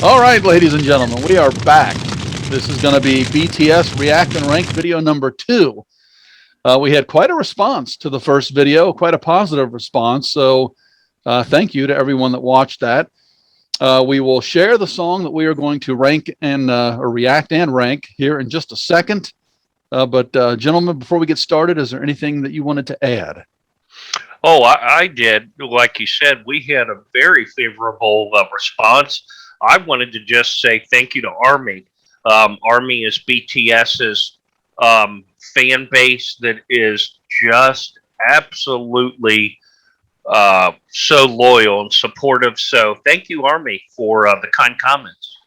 All right, ladies and gentlemen, we are back. This is going to be BTS React and Rank video number 2. We had quite a response to the first video, quite a positive response. So thank you to everyone that watched that. We will share the song that we are going to rank and or react and rank here in just a second. But gentlemen, before we get started, is there anything that you wanted to add? Oh, I did. Like you said, we had a very favorable response. I wanted to just say thank you to Army. Army is BTS's fan base that is just absolutely so loyal and supportive. So thank you, Army, for the kind comments.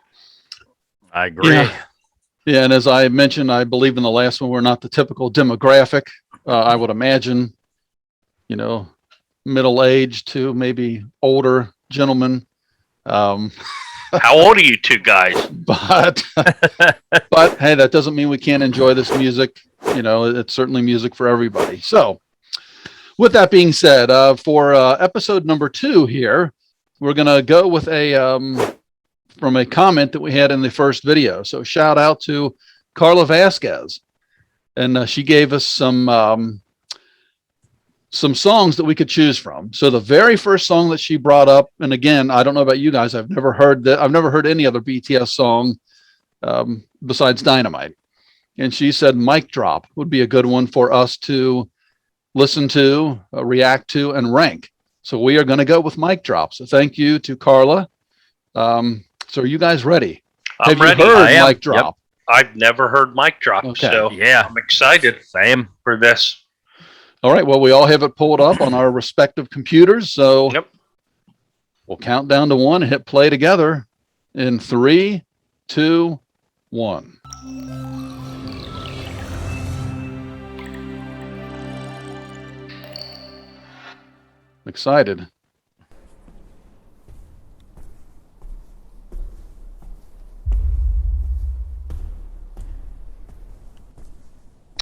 I agree. Yeah, and as I mentioned, I believe in the last one, we're not the typical demographic. I would imagine, you know, middle-aged to maybe older gentlemen. How old are you two guys? But hey, that doesn't mean we can't enjoy this music. You know, it's certainly music for everybody. So with that being said, for episode number 2 here, we're going to go with a from a comment that we had in the first video. So shout out to Carla Vasquez. And she gave us some songs that we could choose from. So the very first song that she brought up, and again, I don't know about you guys, I've never heard any other BTS song besides Dynamite. And she said Mic Drop would be a good one for us to listen to, react to, and rank. So we are going to go with Mic Drop. So thank you to Carla. So are you guys ready? I'm ready. Have you heard Mic Drop? Yep. I've never heard Mic Drop, Okay. so Yeah. I'm excited. Same. For this. All right. Well, we all have it pulled up on our respective computers. So Yep. We'll count down to 1 and hit play together in 3, 2, 1. I'm excited.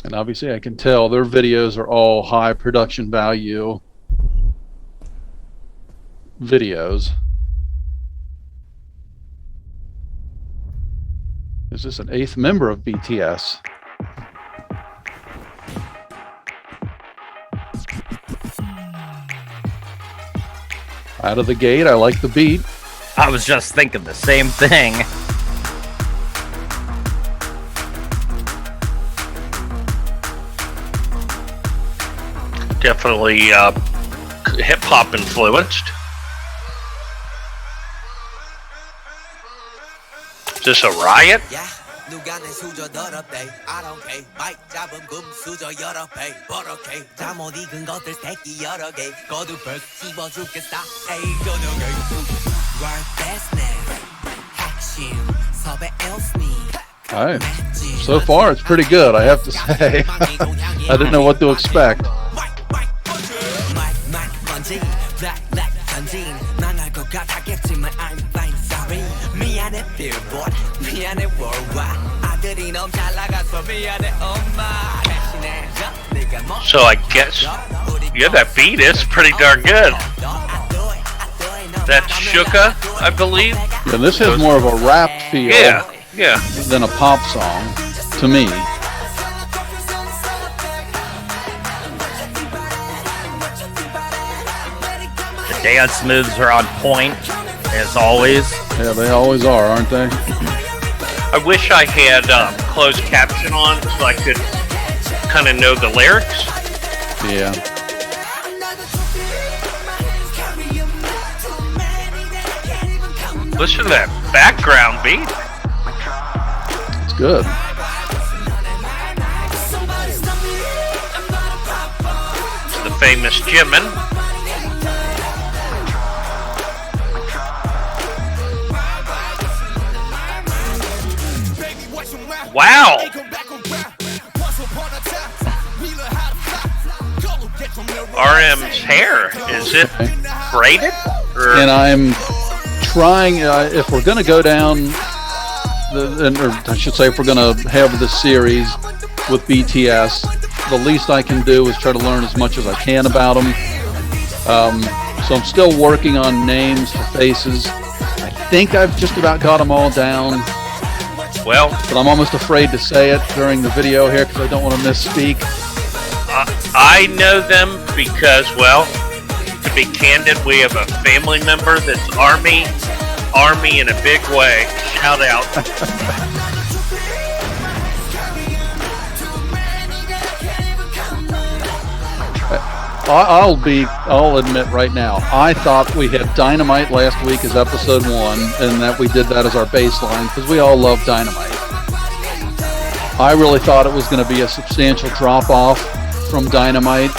And obviously I can tell their videos are all high production value videos. Is this an 8th member of BTS? Out of the gate, I like the beat. I was just thinking the same thing. Definitely hip-hop influenced. Is this a riot? 누가 내 수저 더럽대 I don't care 마이크 잡은 금 수저 여러 배 버럭해 잠못 익은 것들 새끼 여러 개 거두벌 씹어 죽겠어 에이 저녁에 Right business 핵심 섭외 els니 All right. So far, it's pretty good, I have to say. I didn't know what to expect. 미안해 billboard 미안해 worldwide 아들이 너무 잘 나가서 미안해 엄마 대신해줘 네가 뭐 So I guess, yeah, that beat is pretty darn good. That's Shuka, I believe. And this has more of a rap feel Yeah. than a pop song, to me. The dance moves are on point, as always. Yeah, they always are, aren't they? I wish I had closed caption on so I could kind of know the lyrics. Yeah. Listen to that background beat. It's good. The famous Jimin. Wow. RM's hair, is it braided? Or? And I'm trying, if we're going to go down, or I should say, if we're going to have this series with BTS, the least I can do is try to learn as much as I can about them. So I'm still working on names for faces. I think I've just about got them all down, Well, but I'm almost afraid to say it during the video here because I don't want to misspeak. I know them because, well, to be candid, we have a family member that's Army in a big way. Shout out. I'll admit right now, I thought we had Dynamite last week as episode 1, and that we did that as our baseline because we all love Dynamite. I really thought it was going to be a substantial drop off from Dynamite.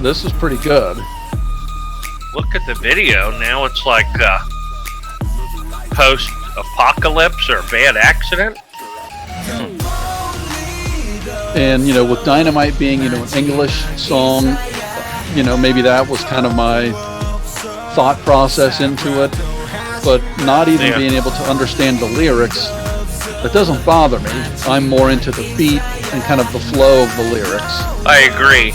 This is pretty good. Look at the video. Now it's like post-apocalypse or bad accident. And, with Dynamite being, an English song, maybe that was kind of my thought process into it. But not even being able to understand the lyrics, that doesn't bother me. I'm more into the beat and kind of the flow of the lyrics. I agree.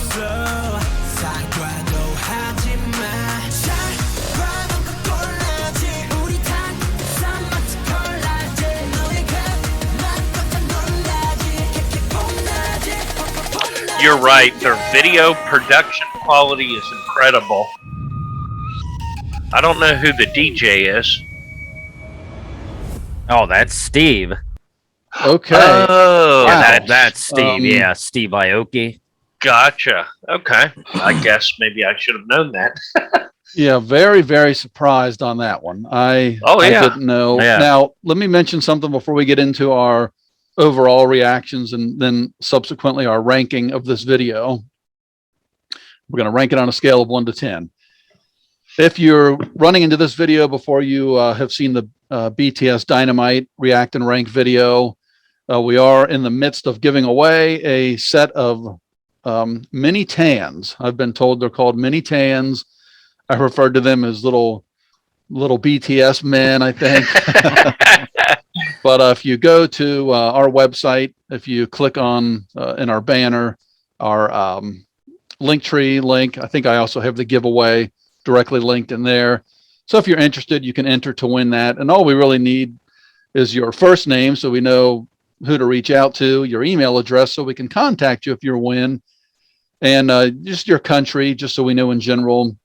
You're right. Their video production quality is incredible. I don't know who the DJ is. Oh, that's Steve. Okay. Oh, Yeah, that's Steve. Yeah, Steve Aoki. Gotcha. Okay. I guess maybe I should have known that. Yeah, very, very surprised on that one. I didn't know. Yeah. Now, let me mention something before we get into our overall reactions and then subsequently our ranking of this video. We're going to rank it on a scale of 1 to 10. If you're running into this video before you have seen the BTS Dynamite React and Rank video, we are in the midst of giving away a set of mini tans. I've been told they're called mini tans. I referred to them as little BTS men, I think. But if you go to our website, if you click on in our banner, our Linktree link, I think I also have the giveaway directly linked in there. So if you're interested, you can enter to win that. And all we really need is your first name so we know who to reach out to, your email address so we can contact you if you win, and just your country, just so we know in general,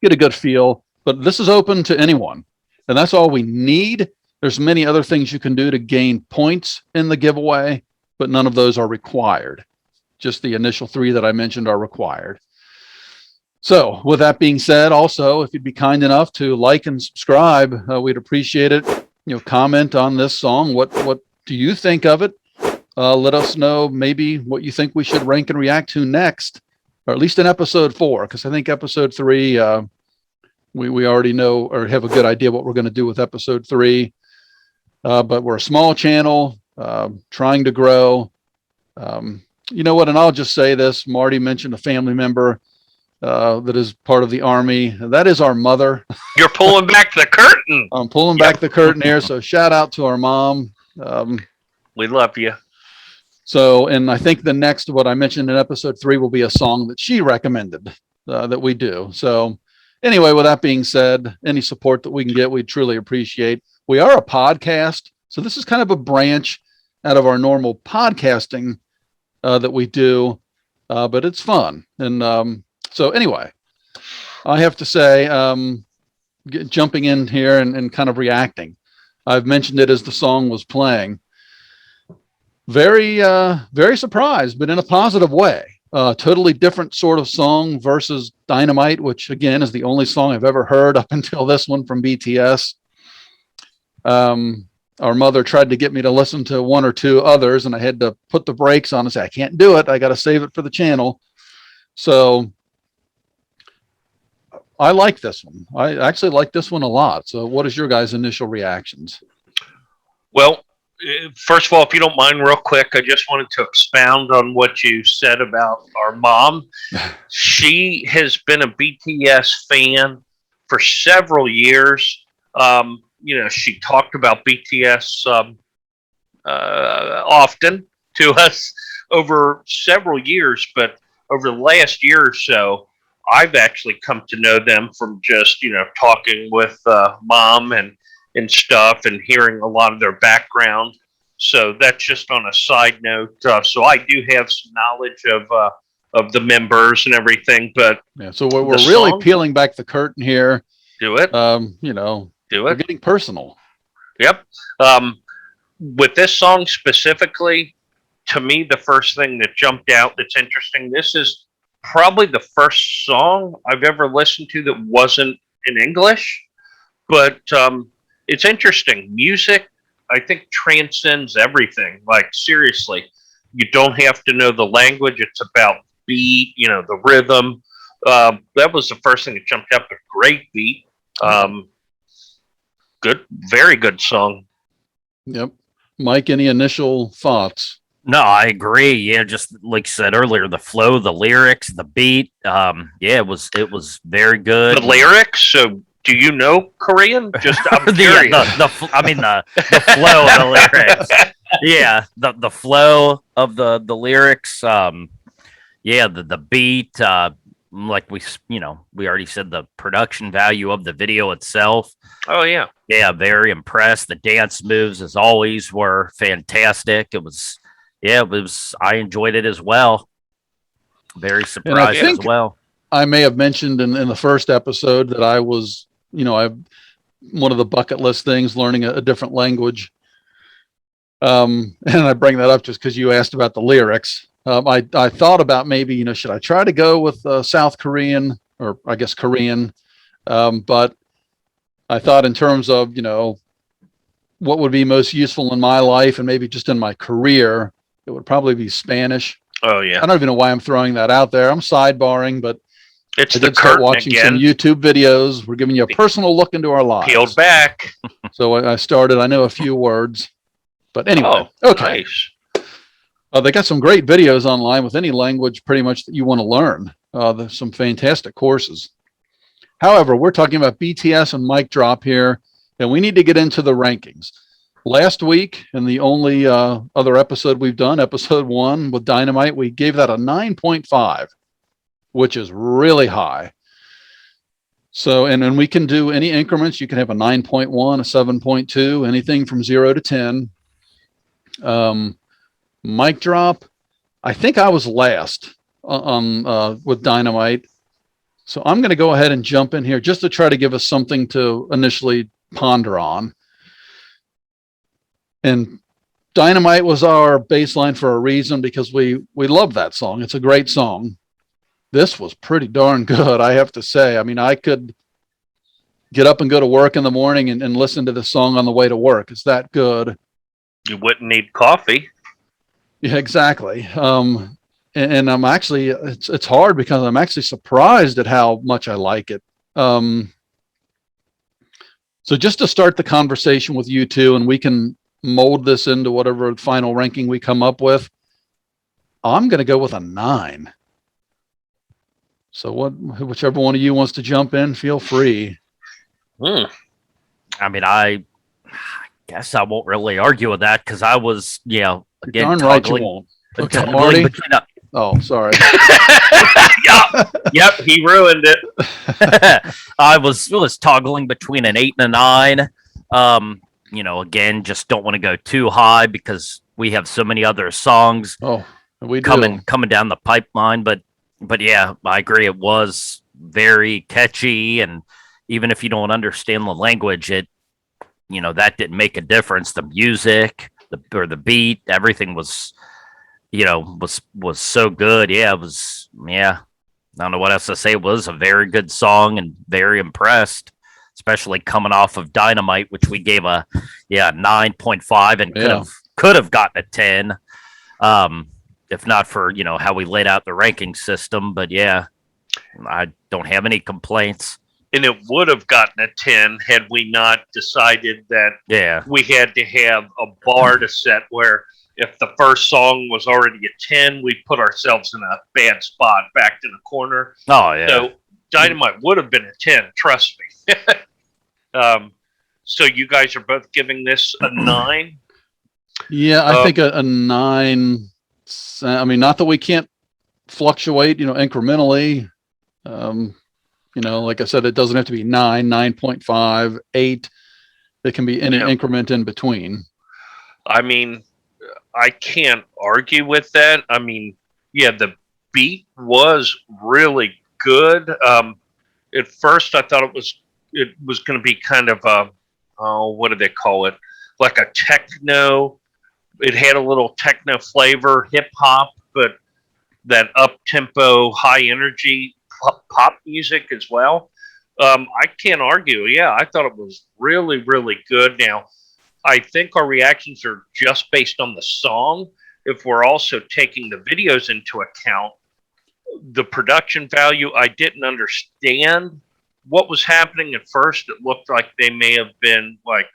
get a good feel. But this is open to anyone, and that's all we need. There's many other things you can do to gain points in the giveaway, but none of those are required. Just the initial 3 that I mentioned are required. So with that being said, also, if you'd be kind enough to like and subscribe, we'd appreciate it. Comment on this song. What do you think of it? Let us know maybe what you think we should rank and react to next, or at least in episode 4, because I think episode 3, we already know or have a good idea what we're going to do with episode 3. But we're a small channel, trying to grow. You know what? And I'll just say this. Marty mentioned a family member that is part of the Army. That is our mother. You're pulling back the curtain. I'm pulling back the curtain here. So shout out to our mom. We love you. So, and I think the next, what I mentioned in episode 3 will be a song that she recommended that we do. So anyway, with that being said, any support that we can get, we truly appreciate. We are a podcast, so this is kind of a branch out of our normal podcasting that we do, but it's fun. And so anyway, I have to say, jumping in here and kind of reacting, I've mentioned it as the song was playing. Very, very surprised, but in a positive way. Totally different sort of song versus Dynamite, which again is the only song I've ever heard up until this one from BTS. Our mother tried to get me to listen to 1 or 2 others, and I had to put the brakes on and say, I can't do it. I got to save it for the channel. So I like this one. I actually like this one a lot. So what is your guys' initial reactions? Well, first of all, if you don't mind real quick, I just wanted to expound on what you said about our mom. She has been a BTS fan for several years. She talked about BTS often to us over several years, but over the last year or so, I've actually come to know them from just, talking with mom and stuff and hearing a lot of their background. So that's just on a side note. So I do have some knowledge of the members and everything, but Yeah. So we're the really song- peeling back the curtain here. do it. Do Do we're it. getting personal. Yep. With this song specifically, to me, the first thing that jumped out that's interesting, this is probably the first song I've ever listened to that wasn't in English. But it's interesting. Music, I think, transcends everything. Like, seriously, you don't have to know the language. It's about beat, the rhythm. That was the first thing that jumped out. A great beat. Good, very good song. Yep. Mike, any initial thoughts? No, I agree. Yeah, just like you said earlier, the flow, the lyrics, the beat. Yeah, it was very good. The lyrics. So, do you know Korean? Just I'm curious. the flow of the lyrics. Yeah, the flow of the lyrics. Yeah, the beat. Like we already said, the production value of the video itself. Oh yeah. Yeah, very impressed. The dance moves, as always, were fantastic. It was. I enjoyed it as well. Very surprised as well. I may have mentioned in the first episode that I was, one of the bucket list things, learning a different language. And I bring that up just because you asked about the lyrics. I thought about maybe, should I try to go with South Korean, or I guess Korean? But I thought in terms of, what would be most useful in my life and maybe just in my career, it would probably be Spanish. Oh yeah. I don't even know why I'm throwing that out there. I'm sidebarring, but it's I the did start curtain watching again. some YouTube videos. We're giving you a personal look into our lives. Peeled back. So I started. I know a few words, but anyway. Okay. Nice. They got some great videos online with any language pretty much that you want to learn. There's some fantastic courses. However, we're talking about BTS and Mic Drop here, and we need to get into the rankings. Last week, in the only other episode we've done, episode 1 with Dynamite, we gave that a 9.5, which is really high. So, and we can do any increments. You can have a 9.1, a 7.2, anything from 0 to 10. Mic Drop, I think I was last on with Dynamite. So I'm going to go ahead and jump in here just to try to give us something to initially ponder on. And Dynamite was our baseline for a reason, because we love that song. It's a great song. This was pretty darn good, I have to say. I mean, I could get up and go to work in the morning and listen to this song on the way to work. It's that good. You wouldn't need coffee. Yeah, exactly. And I'm actually, it's hard because I'm actually surprised at how much I like it. So just to start the conversation with you two, and we can mold this into whatever final ranking we come up with, I'm going to go with a 9. So whichever one of you wants to jump in, feel free. I mean, I guess I won't really argue with that, because I was, again, Darn right you won't. Okay, Marty. Oh, sorry. Yep, he ruined it. I was toggling between an 8 and a 9. Again, just don't want to go too high because we have so many other songs we coming down the pipeline. But yeah, I agree. It was very catchy, and even if you don't understand the language, that didn't make a difference. The music, the beat, everything was so good. Yeah, it was. Yeah, I don't know what else to say. It was a very good song, and very impressed, especially coming off of Dynamite, which we gave a 9.5 and could have gotten a 10, if not for how we laid out the ranking system. But yeah, I don't have any complaints. And it would have gotten a 10 had we not decided that we had to have a bar to set where if the first song was already a 10, we put ourselves in a bad spot, backed in a corner. Oh, yeah. So Dynamite would have been a 10, trust me. So you guys are both giving this a 9? Yeah, I think a 9. I mean, not that we can't fluctuate, incrementally. Like I said, it doesn't have to be 9, 9.5, 8. It can be any increment in between. I mean, I can't argue with that. I mean, yeah, the beat was really good. At first, I thought it was going to be kind of a, what do they call it? Like a techno. It had a little techno flavor, hip hop, but that up tempo, high energy pop music as well. I can't argue. Yeah, I thought it was really, really good. Now, I think our reactions are just based on the song. If we're also taking the videos into account, the production value, I didn't understand what was happening at first. It looked like they may have been like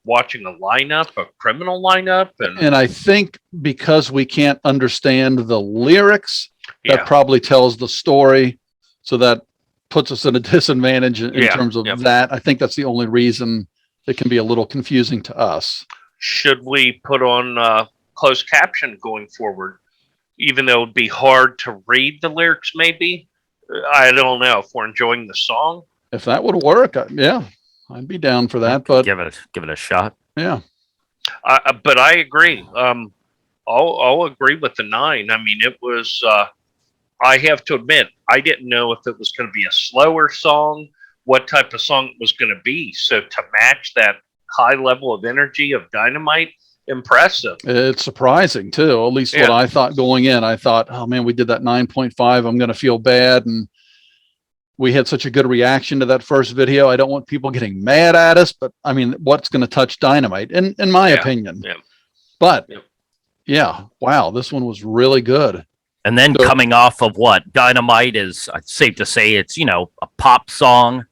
watching a criminal lineup. And I think because we can't understand the lyrics, Yeah. that probably tells the story. So that puts us at a disadvantage in terms of that. I think that's the only reason it can be a little confusing to us. Should we put on closed caption going forward, even though it'd be hard to read the lyrics? Maybe, I don't know. If we're enjoying the song, if that would work, I'd be down for that. But give it a shot. Yeah, but I agree. I'll agree with the 9. I mean, it was. I have to admit, I didn't know if it was going to be a slower song, what type of song it was going to be. So to match that high level of energy of Dynamite, impressive. It's surprising too. At least what I thought going in. I thought, oh man, we did that 9.5. I'm going to feel bad. And we had such a good reaction to that first video. I don't want people getting mad at us, but I mean, what's going to touch Dynamite in my opinion? Yeah. But wow, this one was really good. And then coming off of what Dynamite is, safe to say it's, a pop song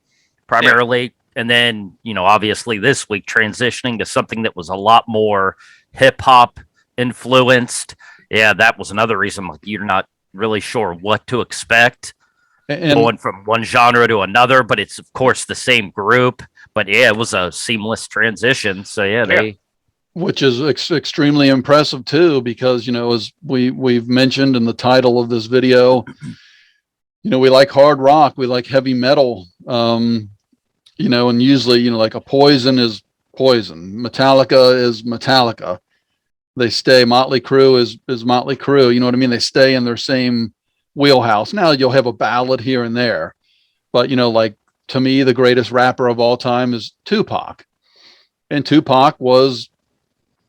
primarily. Yeah. And then, obviously this week transitioning to something that was a lot more hip hop influenced. Yeah, that was another reason like you're not really sure what to expect and going from one genre to another, but it's of course the same group. But yeah, it was a seamless transition. So which is extremely impressive too, because, as we've mentioned in the title of this video, we like hard rock, we like heavy metal, and usually, like a Poison is Poison, Metallica is Metallica. They stay, Motley Crue is Motley Crue. You know what I mean? They stay in their same wheelhouse. Now you'll have a ballad here and there, but like to me, the greatest rapper of all time is Tupac, and Tupac was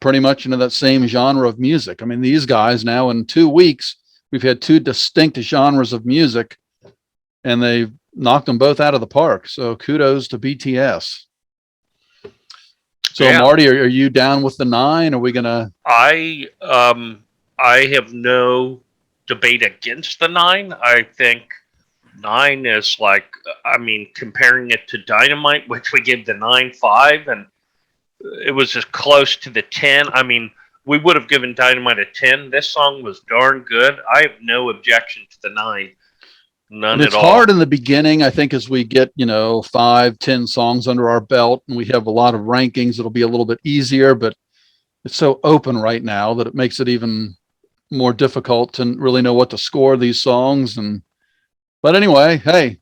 pretty much into that same genre of music. I mean, these guys now in 2 weeks, we've had 2 distinct genres of music, and they've knocked them both out of the park. So kudos to BTS. So Marty, are you down with the 9? Are we gonna? I have no debate against the 9. I think 9 is like, I mean, comparing it to Dynamite, which we gave the 9.5, and it was as close to the 10. I mean, we would have given Dynamite a 10. This song was darn good. I have no objection to the 9. None at all. It's hard in the beginning, I think, as we get, 5, 10 songs under our belt and we have a lot of rankings, it'll be a little bit easier, but it's so open right now that it makes it even more difficult to really know what to score these songs. But anyway, hey,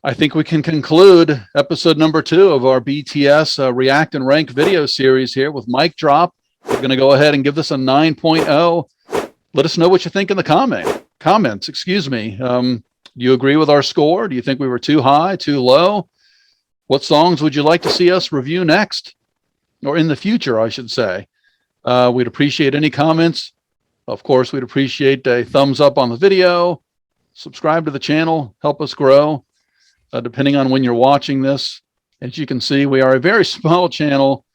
I think we can conclude episode number 2 of our BTS React and Rank video series here with Mic Drop. We're going to go ahead and give this a 9.0. Let us know what you think in the comments. Do you agree with our score? Do you think we were too high, too low? What songs would you like to see us review next? Or in the future, I should say. We'd appreciate any comments. Of course, we'd appreciate a thumbs up on the video. Subscribe to the channel. Help us grow. Depending on when you're watching this. As you can see, we are a very small channel,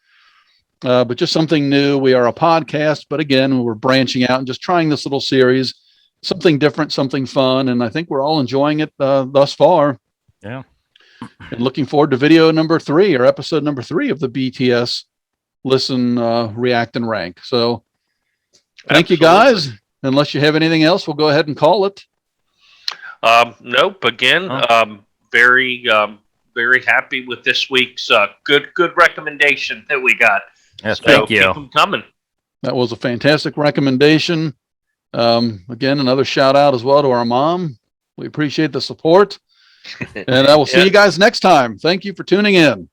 but just something new. We are a podcast, but again, we're branching out and just trying this little series, something different, something fun, and I think we're all enjoying it thus far. Yeah. And looking forward to video number 3 or episode number 3 of the BTS Listen, React, and Rank. So thank you guys. Unless you have anything else, we'll go ahead and call it. Nope. Again, very happy with this week's good recommendation that we got. Yes, so thank you. Keep them coming. That was a fantastic recommendation. Again, another shout out as well to our mom. We appreciate the support. And I will see Yeah. you guys next time. Thank you for tuning in.